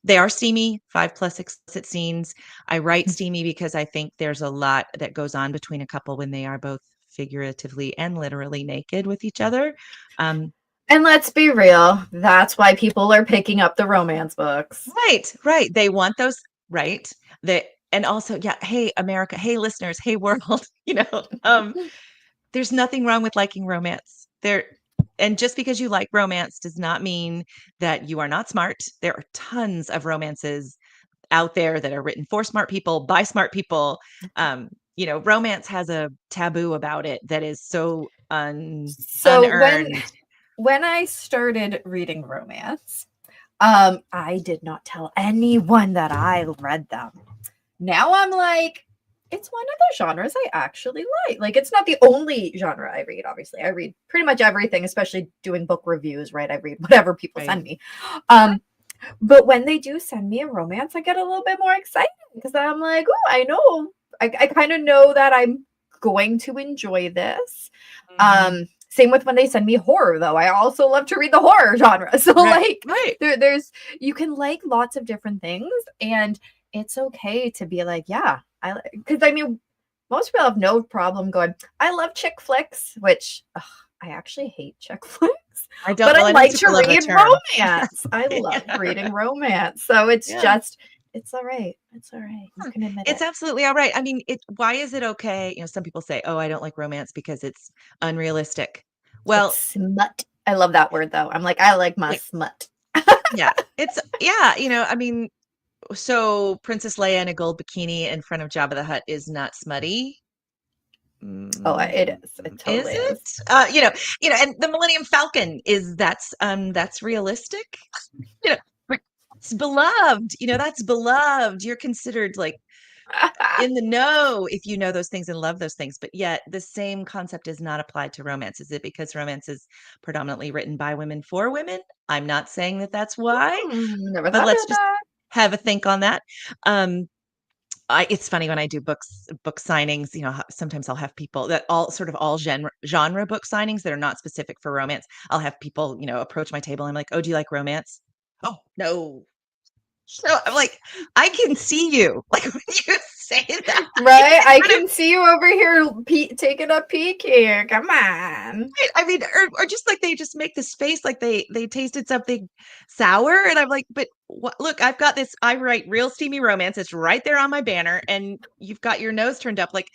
they are steamy, 5+ explicit scenes. I write steamy because I think there's a lot that goes on between a couple when they are both figuratively and literally naked with each other. And let's be real, that's why people are picking up the romance books. Right. They want those, right? And also, yeah, hey, America, hey, listeners, hey, world, there's nothing wrong with liking romance. And just because you like romance does not mean that you are not smart. There are tons of romances out there that are written for smart people, by smart people. Romance has a taboo about it that is so So unearned. when I started reading romance, I did not tell anyone that I read them. Now I'm like, it's one of the genres I actually like. Like, it's not the only genre I read, obviously. I read pretty much everything, especially doing book reviews, right? I read whatever people send me. But when they do send me a romance, I get a little bit more excited because I'm like, oh, I know. I kind of know that I'm going to enjoy this. Same with when they send me horror, though. I also love to read the horror genre. So, Right. there's you can like lots of different things, and it's okay to be like, yeah, because most people have no problem going, I love chick flicks, which I actually hate chick flicks. I don't. But Well, I I don't like to super love the read term. romance. I love reading romance. So it's all right. It's all right. You can admit It's it. absolutely all right. I mean, why is it okay? Some people say, oh, I don't like romance because it's unrealistic. It's Well, smut. I love that word though. I'm like, I like my smut. yeah, I mean, so Princess Leia in a gold bikini in front of Jabba the Hutt is not smutty. Oh, it is. It Is totally it? is. And the Millennium Falcon that's realistic. You know, it's beloved. That's beloved. You're considered like in the know if you know those things and love those things. But yet the same concept is not applied to romance. Is it because romance is predominantly written by women for women? I'm not saying that that's why, Never but thought let's about just that. have a think on that. It's funny when I do book signings, sometimes I'll have people that all genre book signings that are not specific for romance. I'll have people, approach my table. I'm like, oh, do you like romance? Oh, no. So I'm like, I can see you. Like when you say that, Right? I can see you over here taking a peek here. Come on. I mean, or just like they just make this face like they tasted something sour, and I'm like, but look, I've got this. I write real steamy romance. It's right there on my banner, and you've got your nose turned up. Like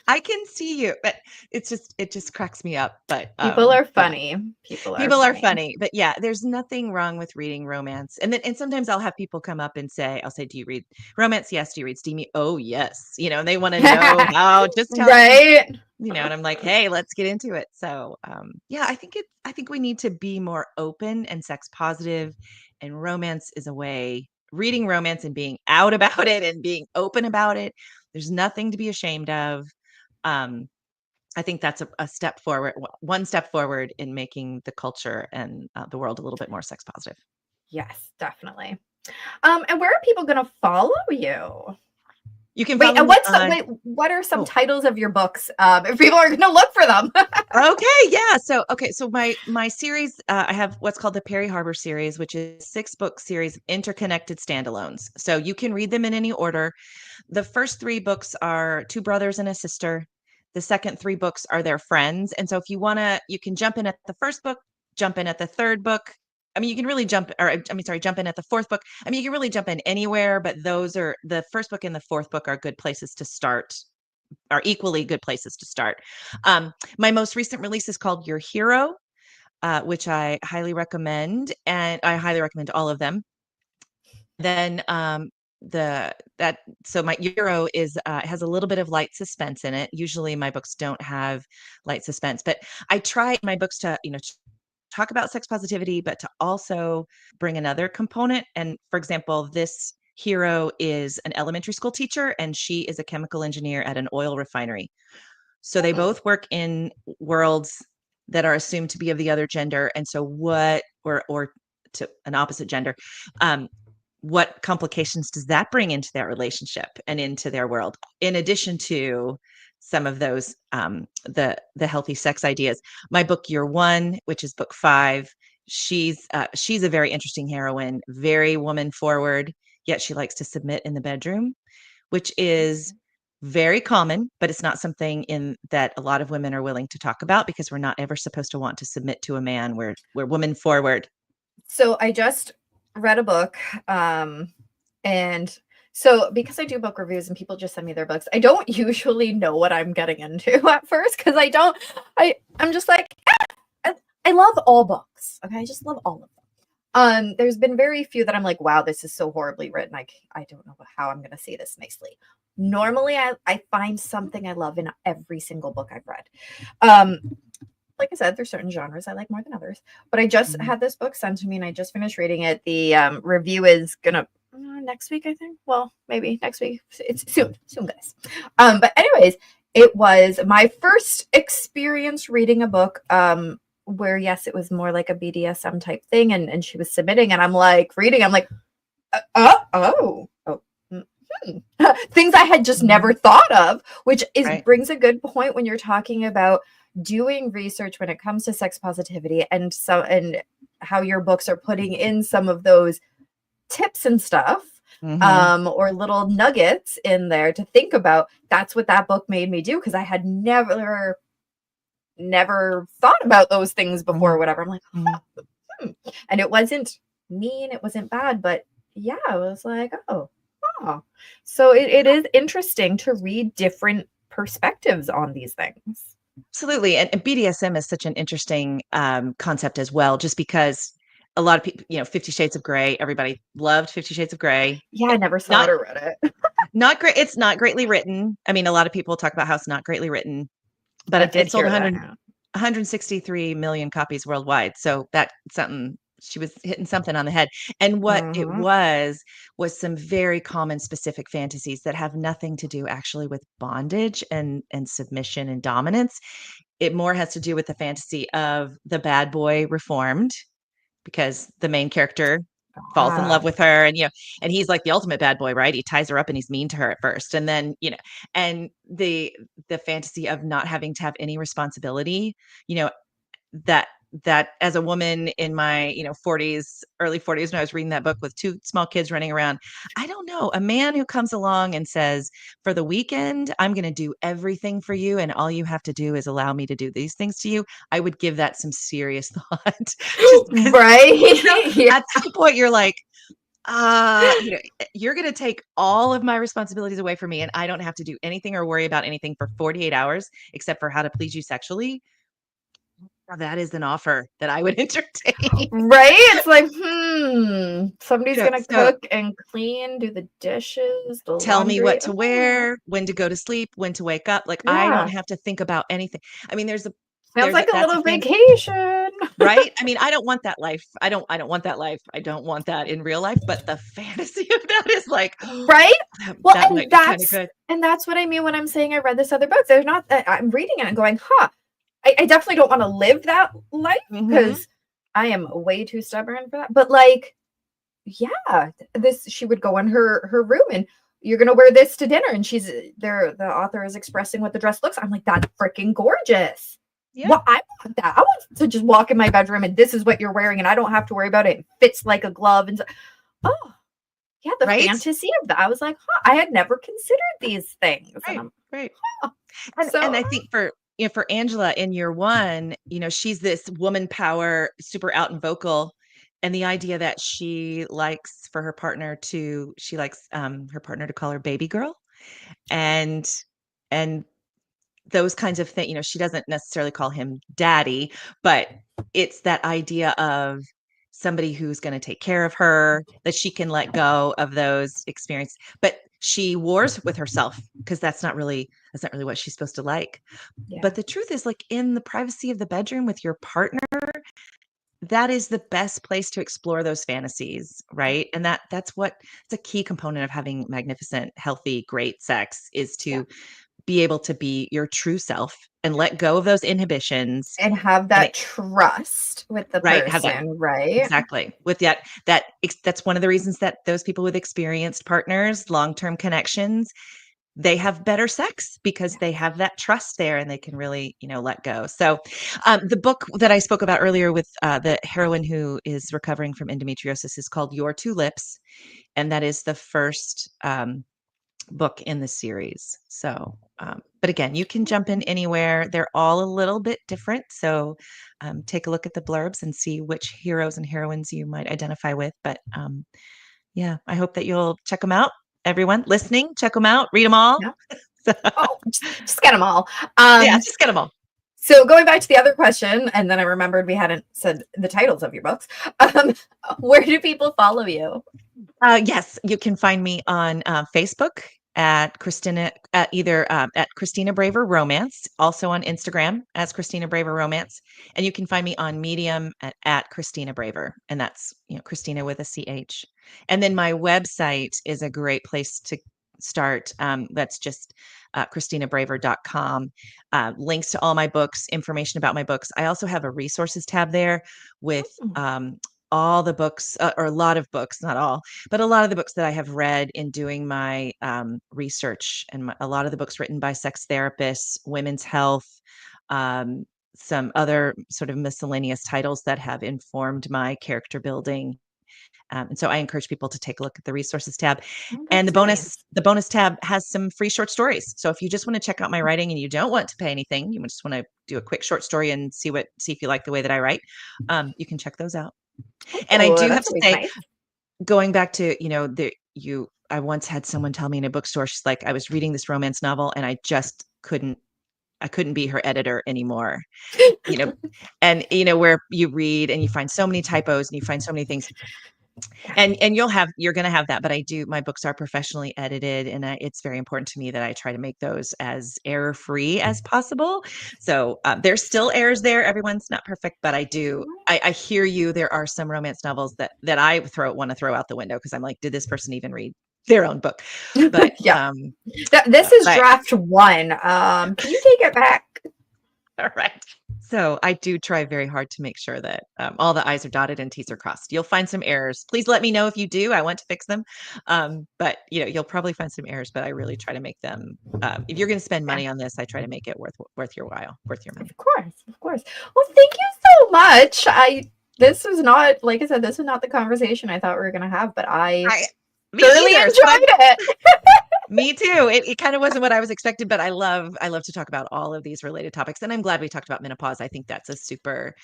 I can see you, but it just cracks me up. But People are yeah, funny. People are people are funny. funny. But yeah, there's nothing wrong with reading romance. And sometimes I'll have people come up and I'll say, do you read romance? Yes. Do you read steamy? Oh, yes. And they want to know how. Just tell me. Right? And I'm like, hey, let's get into it. So, yeah, I think we need to be more open and sex positive, and romance is a way. Reading romance and being out about it and being open about it. There's nothing to be ashamed of. I think that's a step forward, one step forward in making the culture and the world a little bit more sex positive. Yes, definitely. And where are people going to follow you? You can Wait, follow and me on. what are some Oh, titles of your books? If people are going to look for them. okay, yeah. So my series, I have what's called the Perry Harbor series, which is 6-book series of interconnected standalones. So you can read them in any order. The first 3 books are 2 brothers and a sister. The second 3 books are their friends. And so if you want to, you can jump in at the first book, jump in at the third book. I mean, you can really jump, or I mean, sorry, jump in at the 4th book. I mean, you can really jump in anywhere, but those are the first book and the 4th book are good places to start, are equally good places to start. My most recent release is called Your Hero, which I highly recommend, and I highly recommend all of them. Then the that so my Euro is has a little bit of light suspense in it. Usually my books don't have light suspense, but I try in my books to, talk about sex positivity, but to also bring another component. And for example, this hero is an elementary school teacher and she is a chemical engineer at an oil refinery. So they both work in worlds that are assumed to be of the other gender. And so what, or to an opposite gender, what complications does that bring into their relationship and into their world, in addition to some of those the healthy sex ideas? My book Year One, which is book 5, she's a very interesting heroine, very woman forward, yet she likes to submit in the bedroom, which is very common, but it's not something in that a lot of women are willing to talk about, because we're not ever supposed to want to submit to a man. We're woman forward. So I just read a book, and so because I do book reviews and people just send me their books, I don't usually know what I'm getting into at first, because I'm just like, I love all books. Okay, I just love all of them. There's been very few that I'm like, wow, this is so horribly written. I don't know how I'm gonna say this nicely. Normally I find something I love in every single book I've read. Like I said, there's certain genres I like more than others, but I just had this book sent to me and I just finished reading it. The review is gonna next week, I think. Well, maybe next week. It's soon, guys. But anyways, it was my first experience reading a book where, yes, it was more like a BDSM type thing, and she was submitting, and I'm like reading, I'm like, things I had just never thought of, which Right. brings a good point when you're talking about doing research when it comes to sex positivity, and how your books are putting in some of those tips and stuff, or little nuggets in there to think about. That's what that book made me do, because I had never thought about those things before, or whatever. I'm like, and it wasn't mean, it wasn't bad, but yeah, I was like, oh. So it is interesting to read different perspectives on these things. Absolutely. And BDSM is such an interesting concept as well, just because a lot of people, 50 Shades of Grey, everybody loved 50 Shades of Grey. Yeah, I never saw it or read it. Not great. It's not greatly written. I mean, a lot of people talk about how it's not greatly written, but I it, did it sold hear that. 163 million copies worldwide. So that's something, she was hitting something on the head. And what it was some very common specific fantasies that have nothing to do actually with bondage and submission and dominance. It more has to do with the fantasy of the bad boy reformed, because the main character falls in love with her, and and he's like the ultimate bad boy, right? He ties her up and he's mean to her at first, and then and the fantasy of not having to have any responsibility, you know that as a woman in my 40s, early 40s, when I was reading that book with 2 small kids running around, I don't know, a man who comes along and says, for the weekend I'm going to do everything for you and all you have to do is allow me to do these things to you, I would give that some serious thought. Just because, Right. Yeah. at that point you're like, you're going to take all of my responsibilities away from me and I don't have to do anything or worry about anything for 48 hours except for how to please you sexually. Now that is an offer that I would entertain. Right? It's like, somebody's gonna So cook and clean, do the dishes, the tell me laundry. what to wear, when to go to sleep, when to wake up. Like, I don't Yeah. have to think about anything. I mean, Sounds like a that's a little fan, vacation. right? I mean, I don't want that life. I don't want that life. I don't want that in real life, but the fantasy of that is like, Right? Well, that might be kind of good. and that's what I mean when I'm saying I read this other book. There's not that I'm reading it and going, I definitely don't want to live that life, Mhm. because I am way too stubborn for that. But like, yeah, she would go in her room and you're gonna wear this to dinner, and she's there. The author is expressing what the dress looks. I'm like, that's freaking gorgeous. Yeah. Well, I want that. I want to just walk in my bedroom and this is what you're wearing, and I don't have to worry about it. It fits like a glove. And oh, yeah, the Right. fantasy of that. I was like, huh, I had never considered these things. Right. And Right. huh. And I think for for Angela in year one, she's this woman power, super out and vocal. And the idea that she likes for her partner she likes her partner to call her baby girl. And and those kinds of things, she doesn't necessarily call him daddy, but it's that idea of somebody who's going to take care of her, that she can let go of those experiences. But she wars with herself because that's not really what she's supposed to like. Yeah. But the truth is, like, in the privacy of the bedroom with your partner, that is the best place to explore those fantasies, right? And it's a key component of having magnificent, healthy, great sex is to be able to be your true self and let go of those inhibitions And have and that trust with the right, have that person, right? exactly. With that's one of the reasons that those people with experienced partners, long-term connections, they have better sex because they have that trust there and they can really, let go. So the book that I spoke about earlier with the heroine who is recovering from endometriosis is called Your Two Lips. And that is the first book in the series. So, but again, you can jump in anywhere. They're all a little bit different. So take a look at the blurbs and see which heroes and heroines you might identify with. But yeah, I hope that you'll check them out. Everyone listening, check them out, read them all. Yeah. Oh, just get them all. Yeah, just get them all. So going back to the other question, and then I remembered we hadn't said the titles of your books. Where do people follow you? Yes, you can find me on Facebook at Christina Braver Romance, also on Instagram as Christina Braver Romance, and you can find me on Medium at Christina Braver, and that's Christina with a CH. And then my website is a great place to start. That's just ChristinaBraver.com. Links to all my books, information about my books. I also have a resources tab there with all the books, or a lot of books, not all, but a lot of the books that I have read in doing my research, and a lot of the books written by sex therapists, women's health, some other sort of miscellaneous titles that have informed my character building. And so I encourage people to take a look at the resources tab. And the bonus tab has some free short stories. So if you just want to check out my writing and you don't want to pay anything, you just want to do a quick short story and see if you like the way that I write, you can check those out. And I do have to say, going back to, I once had someone tell me in a bookstore, she's like, I was reading this romance novel and I just couldn't be her editor anymore. And where you read and you find so many typos and you find so many things. And you're going to have that, but my books are professionally edited, and it's very important to me that I try to make those as error free as possible. So there's still errors there. Everyone's not perfect, but I hear you. There are some romance novels that I want to throw out the window because I'm like, did this person even read their own book? But this is draft one. Can you take it back? All right. So I do try very hard to make sure that all the I's are dotted and T's are crossed. You'll find some errors. Please let me know if you do. I want to fix them. But you'll probably find some errors, but I really try to make them. If you're going to spend money on this, I try to make it worth your while, worth your money. Of course. Well, thank you so much. This was not, like I said, this was not the conversation I thought we were going to have, but I thoroughly enjoyed it. Me too. It kind of wasn't what I was expecting, but I love to talk about all of these related topics. And I'm glad we talked about menopause. I think that's a super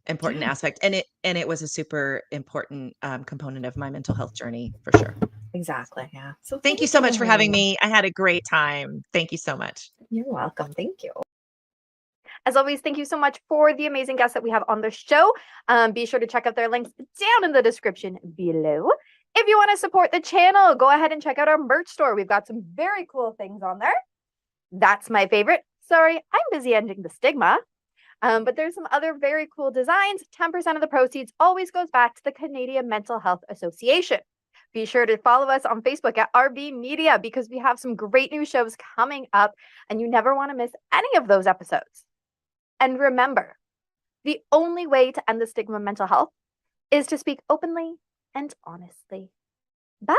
important aspect. And it was a super important component of my mental health journey for sure. Exactly. Yeah. So thank you so much for having me. I had a great time. Thank you so much. You're welcome. Thank you. As always, thank you so much for the amazing guests that we have on the show. Be sure to check out their links down in the description below. If you want to support the channel, go ahead and check out our merch store. We've got some very cool things on there. That's my favorite. Sorry, I'm busy ending the stigma. But there's some other very cool designs. 10% of the proceeds always goes back to the Canadian Mental Health Association. Be sure to follow us on Facebook at RB Media because we have some great new shows coming up and you never want to miss any of those episodes. And remember, the only way to end the stigma of mental health is to speak openly and honestly. Bye.